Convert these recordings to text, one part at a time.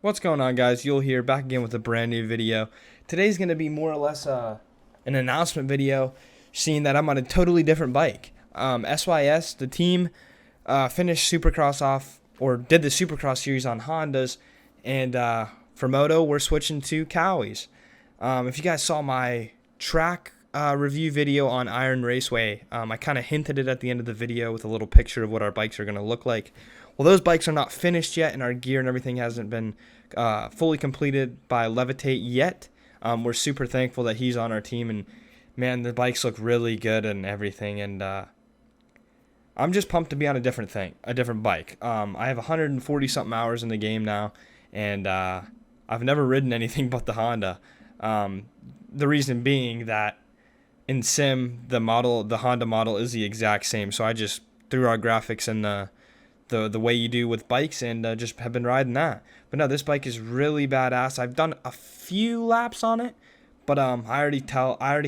What's going on, guys? You'll hear back again with a brand new video. Today's going to be more or less an announcement video, seeing that I'm on a totally different bike. SYS, the team, finished Supercross off, or did the Supercross series on Hondas, and for Moto, we're switching to Cowies. If you guys saw my track review video on Iron Raceway, I kind of hinted it at the end of the video with a little picture of what our bikes are going to look like. Well, those bikes are not finished yet, and our gear and everything hasn't been fully completed by Levitate yet. We're super thankful that he's on our team, and man, the bikes look really good and everything, and I'm just pumped to be on a different bike. I have 140 something hours in the game now, and I've never ridden anything but the Honda. The reason being that in sim, the Honda model is the exact same, so I just threw our graphics in the way you do with bikes, and just have been riding that. But no, this bike is really badass. I've done a few laps on it, but I already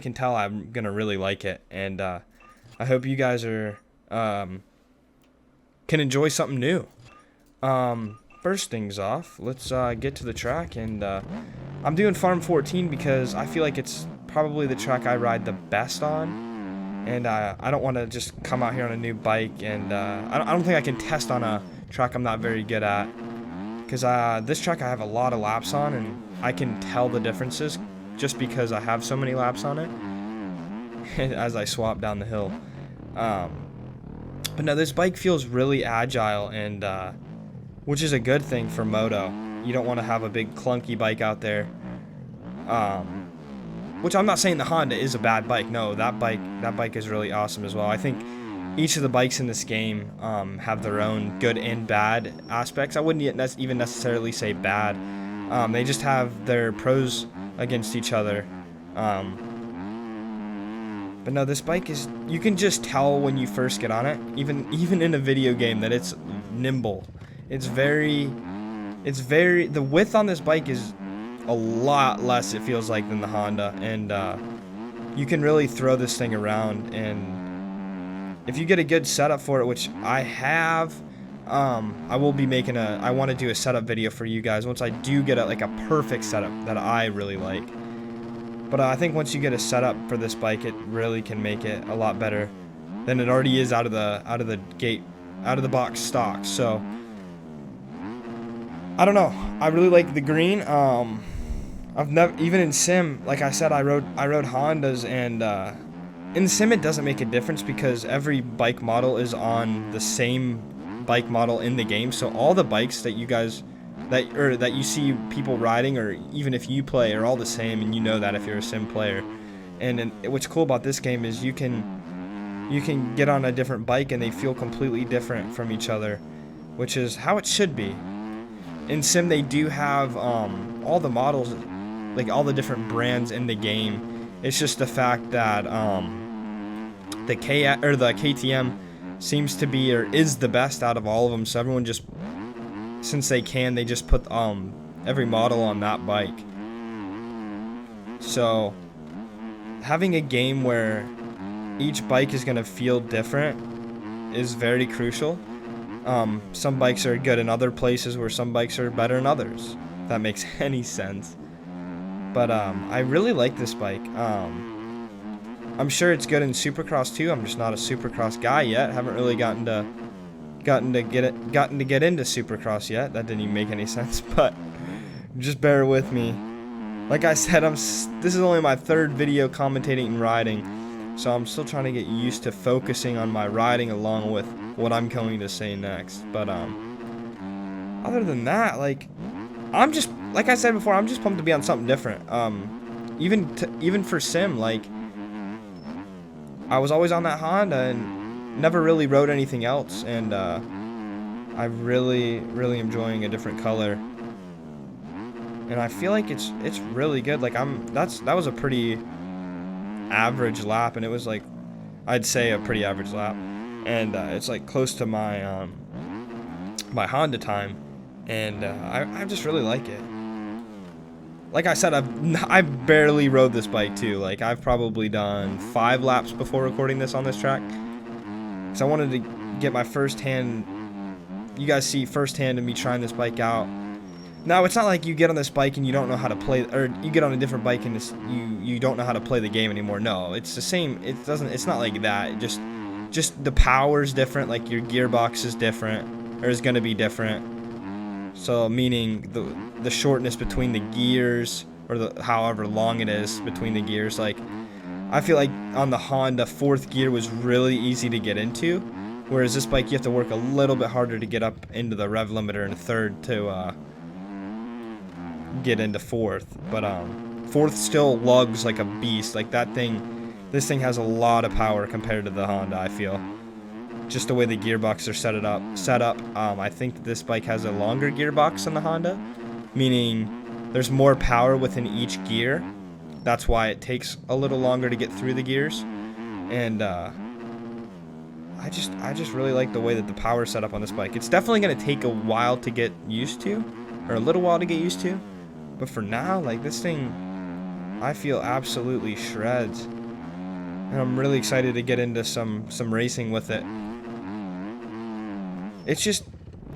can tell I'm gonna really like it, and I hope you guys are can enjoy something new. First things off, let's get to the track, and I'm doing Farm 14 because I feel like it's probably the track I ride the best on. And I don't want to just come out here on a new bike, and I don't think I can test on a track I'm not very good at, because this track I have a lot of laps on, and I can tell the differences just because I have so many laps on it as I swap down the hill. But no, this bike feels really agile, and which is a good thing for Moto. You don't want to have a big clunky bike out there. Which I'm not saying the Honda is a bad bike. No, that bike is really awesome as well. I think each of the bikes in this game have their own good and bad aspects. I wouldn't even necessarily say bad. They just have their pros against each other. But no, this bike is, you can just tell when you first get on it, even in a video game, that it's nimble. The width on this bike is a lot less, it feels like, than the Honda, and you can really throw this thing around, and if you get a good setup for it, which I have, I will be making I want to do a setup video for you guys once I do get a perfect setup that I really like. But I think once you get a setup for this bike, it really can make it a lot better than it already is out of the gate, out of the box stock. So I don't know, I really like the green. I've never, even in sim, like I said, I rode Hondas, and in sim it doesn't make a difference because every bike model is on the same bike model in the game. So all the bikes that you guys that you see people riding, or even if you play, are all the same, and you know that if you're a sim player. And what's cool about this game is you can get on a different bike and they feel completely different from each other, which is how it should be. In sim they do have all the models, like all the different brands in the game. It's just the fact that the KTM seems to be, or is, the best out of all of them. So everyone just, since they just put every model on that bike. So having a game where each bike is gonna feel different is very crucial. Some bikes are good in other places where some bikes are better in others, if that makes any sense. But I really like this bike. I'm sure it's good in Supercross too. I'm just not a Supercross guy yet. Haven't really gotten to get into Supercross yet. That didn't even make any sense, but just bear with me. Like I said, this is only my third video commentating and riding, so I'm still trying to get used to focusing on my riding along with what I'm going to say next. But other than that, like I said before, I'm just pumped to be on something different. Even for sim, like I was always on that Honda and never really rode anything else, and I'm really enjoying a different color, and I feel like it's really good. Like that was a pretty average lap, and it was like, I'd say a pretty average lap, and it's like close to my my Honda time, and I just really like it. Like I said, I've barely rode this bike too. Like I've probably done 5 laps before recording this on this track, so I wanted to get my firsthand, you guys see firsthand of me trying this bike out. Now, it's not like you get on this bike and you don't know how to play, or you get on a different bike and you don't know how to play the game anymore. No, it's the same. It's not like that. Just the power's different. Like your gearbox is different, or is going to be different. So meaning the shortness between the gears, or however long it is between the gears. Like, I feel like on the Honda, 4th gear was really easy to get into, whereas this bike you have to work a little bit harder to get up into the rev limiter in 3rd to get into 4th. But 4th still lugs like a beast. Like this thing has a lot of power compared to the Honda, I feel. Just the way the gearbox are set up. I think that this bike has a longer gearbox than the Honda, meaning there's more power within each gear. That's why it takes a little longer to get through the gears. And I just really like the way that the power set up on this bike. It's definitely going to take a while to get used to, or a little while to get used to. But for now, like, this thing, I feel absolutely shreds. And I'm really excited to get into some racing with it. It's just,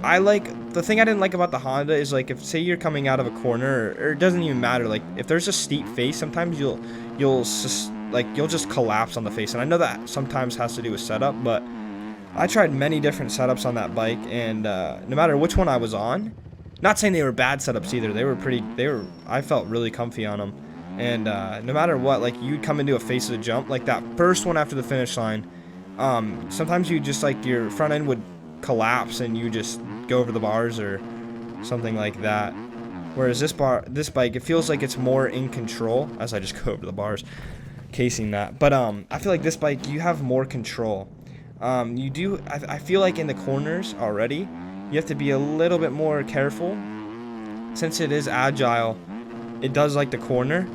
the thing I didn't like about the Honda is, like, if say you're coming out of a corner, or it doesn't even matter, like if there's a steep face, sometimes you'll just collapse on the face. And I know that sometimes has to do with setup, but I tried many different setups on that bike, and no matter which one I was on, not saying they were bad setups either, I felt really comfy on them. And no matter what, like, you'd come into a face of the jump, like that first one after the finish line, sometimes you just, like, your front end would collapse and you just go over the bars or something like that. Whereas this bike, it feels like it's more in control as I just go over the bars, casing that. But I feel like this bike, you have more control. I feel like in the corners already, you have to be a little bit more careful. Since it is agile, it does like the corner,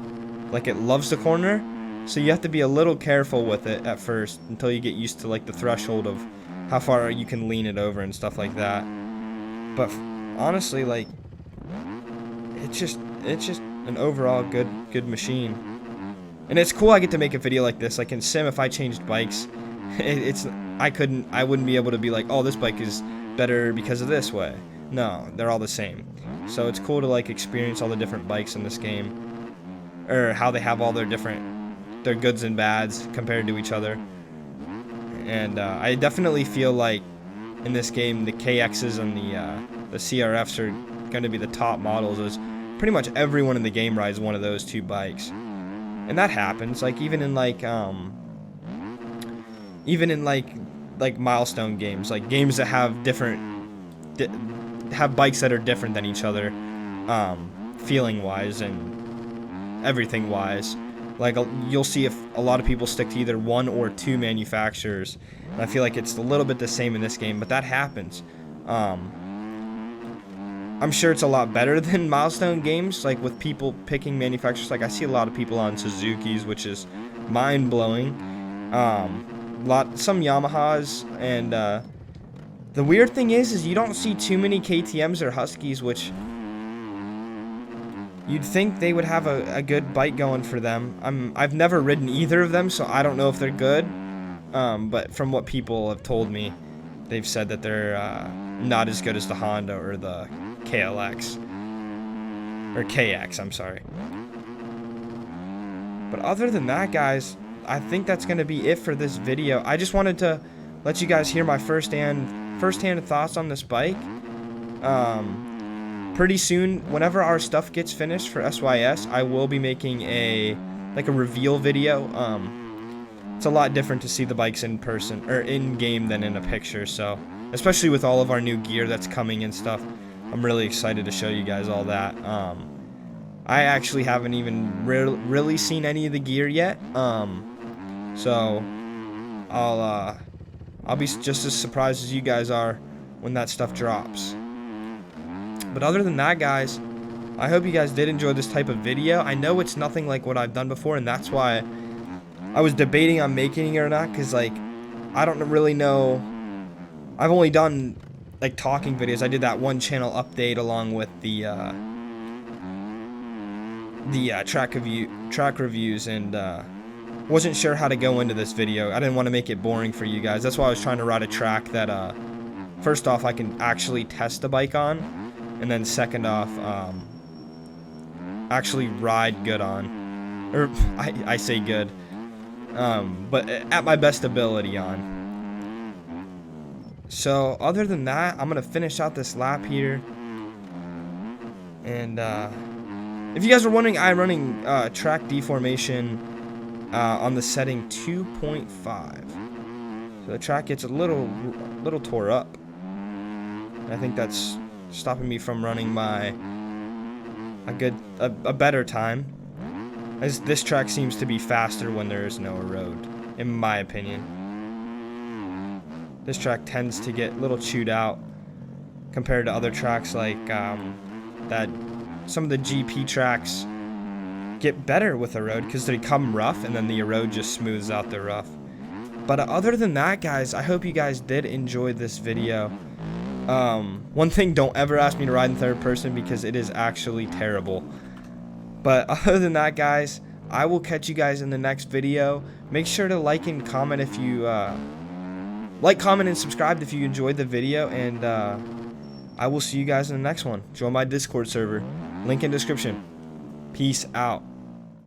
like it loves the corner. So you have to be a little careful with it at first until you get used to, like, the threshold of how far you can lean it over and stuff like that. But honestly, like, it's just an overall good machine. And it's cool I get to make a video like this. Like in Sim, if I changed bikes, I wouldn't be able to be like, oh, this bike is better because of this way. No, they're all the same. So it's cool to, like, experience all the different bikes in this game, or how they have all their goods and bads compared to each other. And I definitely feel like in this game the KXs and the CRFs are going to be the top models, as pretty much everyone in the game rides one of those 2 bikes. And that happens, like, even in milestone games, like games that have have bikes that are different than each other, feeling wise and everything wise. Like, you'll see if a lot of people stick to either 1 or 2 manufacturers, and I feel like it's a little bit the same in this game, but that happens. I'm sure it's a lot better than milestone games, like with people picking manufacturers. Like, I see a lot of people on Suzuki's, which is mind-blowing. Some Yamahas, and the weird thing is you don't see too many KTMs or Huskies, which you'd think they would have a good bike going for them. I've never ridden either of them, so I don't know if they're good. But from what people have told me, they've said that they're not as good as the Honda or the KLX. Or KX, I'm sorry. But other than that, guys, I think that's going to be it for this video. I just wanted to let you guys hear my first-hand thoughts on this bike. Pretty soon, whenever our stuff gets finished for SYS, I will be making a reveal video. It's a lot different to see the bikes in person, or in game, than in a picture. So, especially with all of our new gear that's coming and stuff, I'm really excited to show you guys all that. I actually haven't even really seen any of the gear yet. So I'll be just as surprised as you guys are when that stuff drops. But other than that, guys, I hope you guys did enjoy this type of video. I know it's nothing like what I've done before, and that's why I was debating on making it or not, because, like, I don't really know. I've only done, like, talking videos. I did that one channel update along with the track reviews, and wasn't sure how to go into this video. I didn't want to make it boring for you guys. That's why I was trying to ride a track that first off I can actually test the bike on, and then second off, actually ride good on, or I say good, but at my best ability on. So other than that, I'm gonna finish out this lap here. And if you guys are wondering, I'm running track deformation on the setting 2.5. So the track gets a little tore up. And I think that's stopping me from running a better time, as this track seems to be faster when there is no road, in my opinion. This track tends to get a little chewed out compared to other tracks like that. Some of the GP tracks get better with a road because they come rough and then the road just smooths out the rough. But other than that, guys, I hope you guys did enjoy this video. One thing, don't ever ask me to ride in third person because it is actually terrible. But other than that, guys, I will catch you guys in the next video. Make sure to like and comment if you comment and subscribe if you enjoyed the video, and I will see you guys in the next one. Join my Discord server, link in description. Peace out.